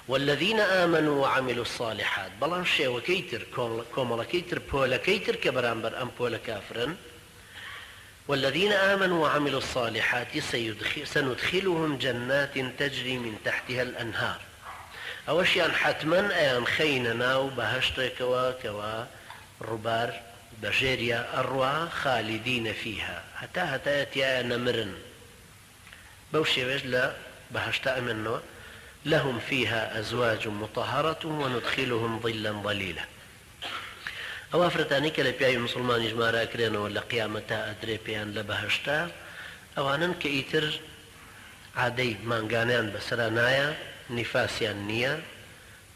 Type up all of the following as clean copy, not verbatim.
والذين آمنوا وعملوا الصالحات بلان شێوەکەیتر کۆمەڵەکەیتر پۆلەکەیتر کە بەرامبەر ئەم پۆلە کافرن والذين آمنوا وعملوا الصالحات سندخلهم جنات تجري من تحتها الأنهار ئەوەشیان حتما ئەیان خەینە ناو بەهەشتێکەوە کەوا ڕووبار بەژێریە ئەڕوا خالدين فيها هەتا تیایە نەمرن بەو شێوێش لە بەهەشتا ئەمێنەوە لهم فيها أزواج مطهرة وندخلهم ظلا ظليلا ئەو ئافرەتانی کە لە پیاوی مسلمانی ژماراکرێنەوە لە قیامەتا ئەدرێ پێیان لە بەهەشتا ئەوانن کە ئیتر عادەی مانگانیان بەسەرا نایە نیفاسیان نییە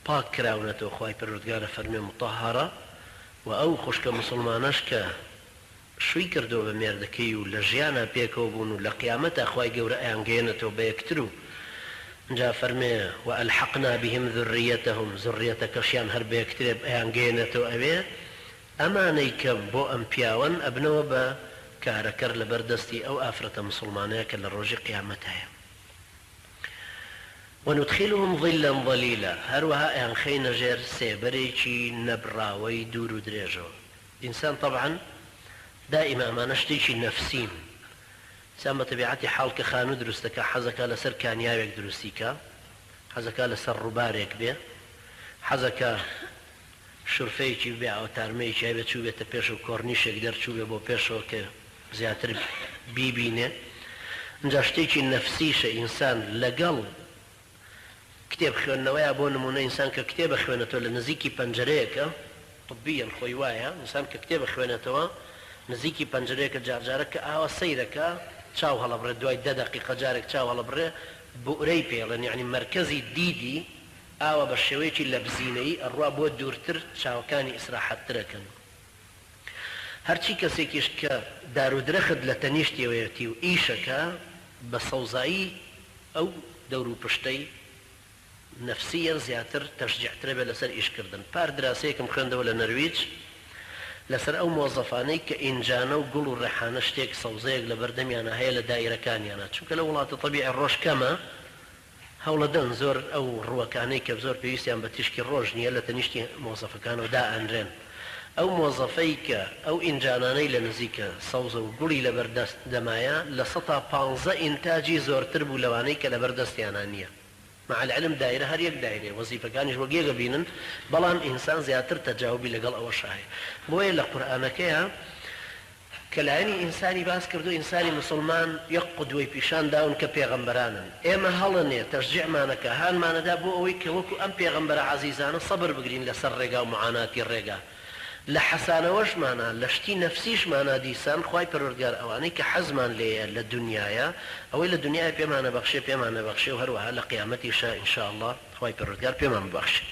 پاک کراونەتەوە خوای پەروەردگارە فەرمێ مطهرە و ئەو خوشکە مسلمانەش کە شووی کردەوە بە مێردەکەی و لە ژیانە پێکەوە بوون و لە قیامەتا خوای گەورە ئەیانگەێنێتەوە بە یەکتر و جا فەرمێ وألحقنا بهم ذريتهم ذريەتەکەشیان هەر بە یەکترێ ئەیانگەێنێتەوە ئەوێ ئەمانەی کە بۆ ئەم پیاوەن ئەبنەوە بە کارەکەر لە بەردەستی ئەو ئافرەتە مسلمانەیە کە لە ڕۆژی قیامەت هەیە وندخلهم ظلا ظليلا هەروەها ئەیان خەینە ژێر سێبەرێکی نەبراوەی دوور و درێژەوە ئینسان طبعا دائما ئەمانە شتێکی نەفسین ئینسان بە تەبیعەتی حاڵ کە خانوو دروستەکە حەزەکە لەسەر کانیاوێک دروستیکە حەزەکە لەسەر ڕووبارێک بێ حەزەکە شورفەیەکی بێ ئاوتارمەیەکی هەبێت چوو بێتە پێش و کۆرنیشێک دەرچوو بێ بۆ پێشەوە کە زیاتر بیبینێ اینجا شتێکی نەفسیشە ئینسان لەگەڵ کتێب خوێندنەوەیە بۆ نمونە ئینسان کە کتێبە خوێنێتەوە لە نزیکی پەنجەرەیەکە طبیەن خۆی وایە ئینسان کە کتێبە خوێنێتەوە نزیکی پەنجەرەیەکە جارجارە کە ئاوا سەیرەکە چاو هەڵەبڕێ دوای 10 دقیقە جارێک چاو هەڵەبڕێ بورەی پێڵێن یعنی مرکزی دیدی ئاوا بە شێوەیەکی لە بزینەی ئەڕوا بۆ دوورتر چاوەکانی ئیسراحەتترەکەن هەرچی کەسێکیش کە دارودرەخت لە تەنیشتیەوەیەتی و ئیشەکە بە سەوزایی ئەو دەور و پشتەی نفسیەن زیاتر تەشجیعترە بێ لەسەر ئیشکردن پار دراسەیەکم خوێندەوە لە نەرویج لەسەر ئەو مۆزەفانەی کە ئینجانە و گوڵ و ڕێحانە شتێک سەوزەیەک لە بەردەمیانە هەیە لە دایرەکانیانە چونکە لە وڵاتە طەبیعی ڕۆژ کەمە هەوڵەدەن زۆر ئەو ڕووەکانەی کە زۆر پێویستیان بە تیشکی ڕۆژ نییە لە تەنیشتی مۆزەفەکانەوە دائەنرێن ئەو مۆزەفەی کە ئەو ئینجانانەی لە نزیکە سەوزە و گوڵی لە بەردەست دەمایە لە 115 ئینتاجی زۆرتر بوو لەوانەی کە لە بەردەستیانە نییە مع العلم دائرة هر يك دائرة وظيفة كانش وجيغ بينن بلان إنسان زياتر تجاوبي لقل أو شاهي بوي لقرآن كيها كلايني إنساني باس كردو إنساني مسلمان يقود ويبيشان داون كبيغمبرانا إما هلني تشجيع مانك هان مانا دابو أويك وكو أم بيغمبر عزيزانا صبر بقرين لسر رقا ومعاناتي الرقا لحسانة وش معنا لشتي نفسيش معنا ديسان خواهي پروردگار اواني كحزمان ليه للدنيا او للدنيا بيمانا بخشي وهروها لقيامتي شاء ان شاء الله خواهي پروردگار بيمان بخشي